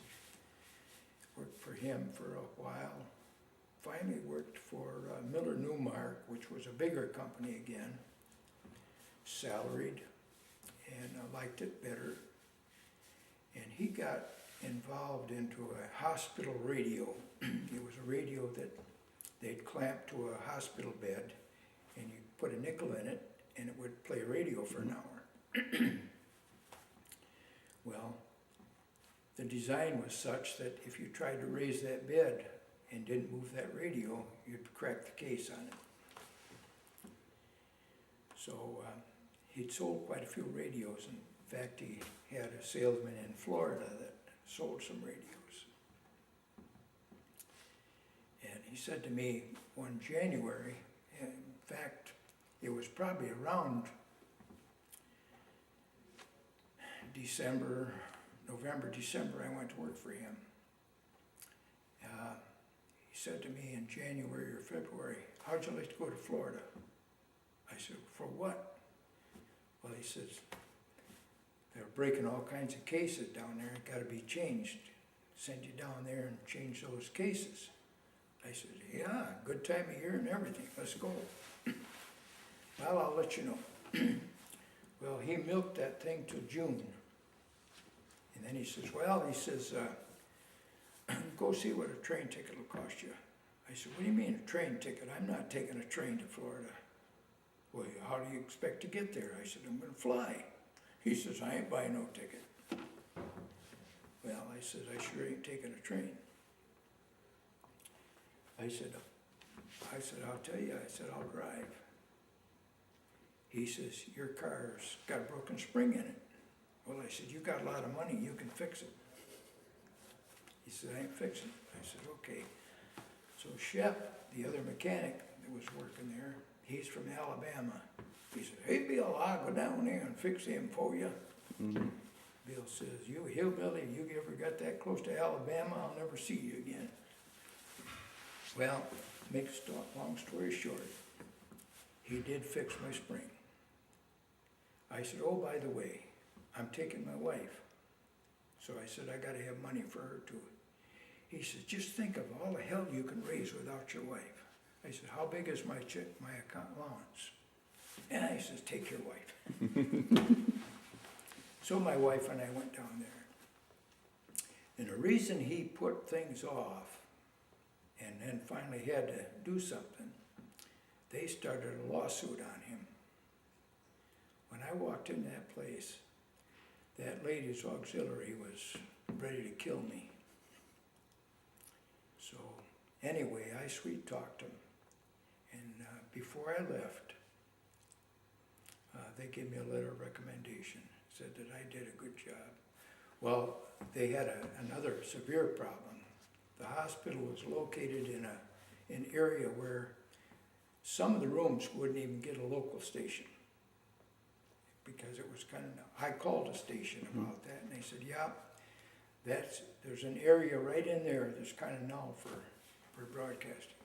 Worked for him for a while. Finally worked for Miller Newmark, which was a bigger company again, salaried. and liked it better. And he got involved into a hospital radio. It was a radio that they'd clamp to a hospital bed, and you put a nickel in it, and it would play radio for an hour. Well, the design was such that if you tried to raise that bed and didn't move that radio, you'd crack the case on it. So he'd sold quite a few radios. In fact, he had a salesman in Florida that sold some radios. And he said to me one January, in fact, it was probably around November, December, I went to work for him. He said to me in January or February, how'd you like to go to Florida? I said, for what? Well, he says, they're breaking all kinds of cases down there, it gotta be changed. Send you down there and change those cases. I said, yeah, good time of year and everything, let's go. Well, I'll let you know. Well, he milked that thing till June. And then he says, well, go see what a train ticket will cost you. I said, what do you mean a train ticket? I'm not taking a train to Florida. Well, how do you expect to get there? I said, I'm gonna fly. He says, I ain't buying no ticket. Well, I said, I sure ain't taking a train. I said, I'll tell you, I said, I'll drive. He says, your car's got a broken spring in it. Well, I said, you got a lot of money, you can fix it. He said, I ain't fixing it. I said, okay. So Shep, the other mechanic that was working there, he's from Alabama. He said, hey Bill, I'll go down there and fix him for you. Mm-hmm. Bill says, you hillbilly, you ever got that close to Alabama, I'll never see you again. Well, long story short, he did fix my spring. I said, oh, by the way, I'm taking my wife. So I said, I gotta have money for her too. He says, just think of all the hell you can raise without your wife. I said, how big is my account allowance? And he says, take your wife. So my wife and I went down there. And the reason he put things off and then finally had to do something, they started a lawsuit on him. When I walked in that place, that ladies' auxiliary was ready to kill me. So anyway, I sweet talked him. And before I left, they gave me a letter of recommendation, said that I did a good job. Well, they had another severe problem. The hospital was located in an area where some of the rooms wouldn't even get a local station because it was kind of, I called a station about that and they said, yeah, there's an area right in there that's kind of null for broadcasting.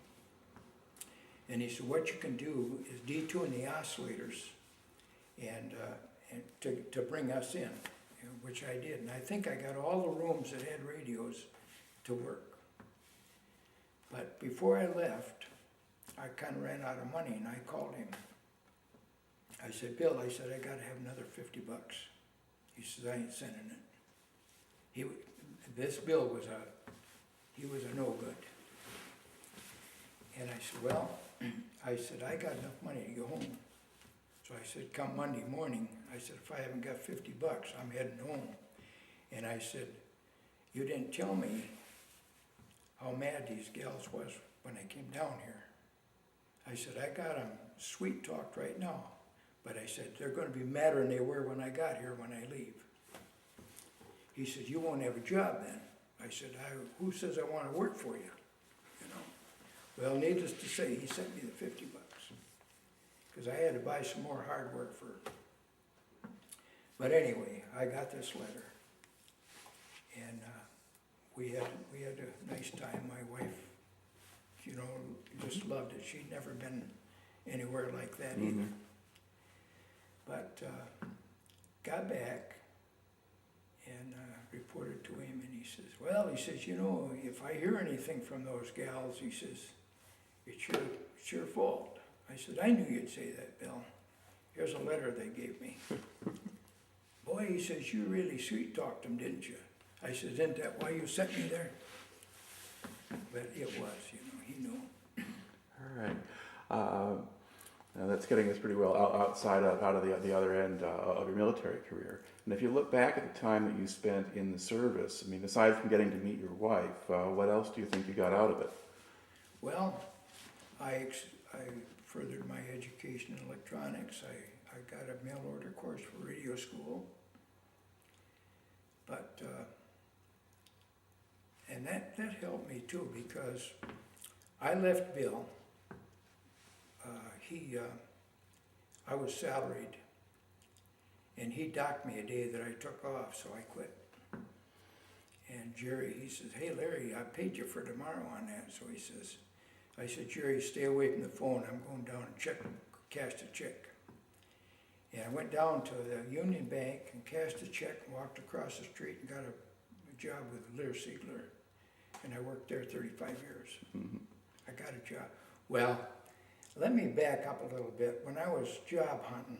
And he said, what you can do is detune the oscillators and to bring us in, which I did. And I think I got all the rooms that had radios to work. But before I left, I kind of ran out of money and I called him. I said, Bill, I said, I gotta have another $50. He says, I ain't sending it. This bill was he was a no good. And I said, well, I said, I got enough money to go home. So I said, come Monday morning, I said, if I haven't got $50, I'm heading home. And I said, you didn't tell me how mad these gals was when I came down here. I said, I got them sweet talked right now. But I said, they're gonna be madder than they were when I got here when I leave. He said, you won't have a job then. I said, who says I wanna work for you? You know. Well, needless to say, he sent me the $50. Because I had to buy some more hardware for it. But anyway, I got this letter. And we had a nice time. My wife, you know, just loved it. She'd never been anywhere like that either. But got back and reported to him, and he says, well, he says, you know, if I hear anything from those gals, he says, it's your fault. I said, I knew you'd say that, Bill. Here's a letter they gave me. boy, he says, you really sweet talked him, didn't you? I said, isn't that why you sent me there? But it was, he knew. All right. Now that's getting us pretty well outside out of the other end of your military career. And if you look back at the time that you spent in the service, I mean, aside from getting to meet your wife, what else do you think you got out of it? Well, I furthered my education in electronics. I got a mail order course for radio school. But, and that helped me too, because I left Bill. I was salaried, and he docked me a day that I took off, so I quit. And Jerry, he says, hey Larry, I paid you for tomorrow on that. So he says, I said, Jerry, stay away from the phone. I'm going down and cashed a check. And I went down to the Union Bank and cashed a check and walked across the street and got a job with Lear Siegler. And I worked there 35 years. Mm-hmm. I got a job. Well, let me back up a little bit. When I was job hunting,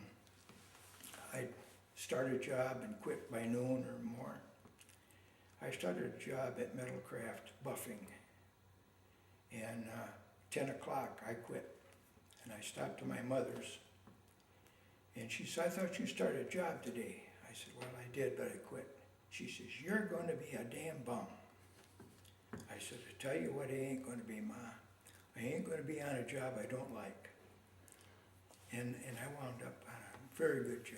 I'd start a job and quit by noon or more. I started a job at Metalcraft buffing, and 10 o'clock I quit, and I stopped to my mother's, and she said, I thought you started a job today. I said, well, I did, but I quit. She says, you're going to be a damn bum. I said, I tell you what, I ain't going to be, Ma. I ain't going to be on a job I don't like. And I wound up on a very good job.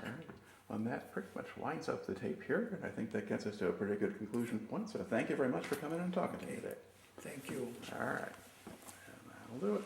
All right. And that pretty much winds up the tape here, and I think that gets us to a pretty good conclusion point. So thank you very much for coming and talking to me today. Thank you. All right. And that'll do it.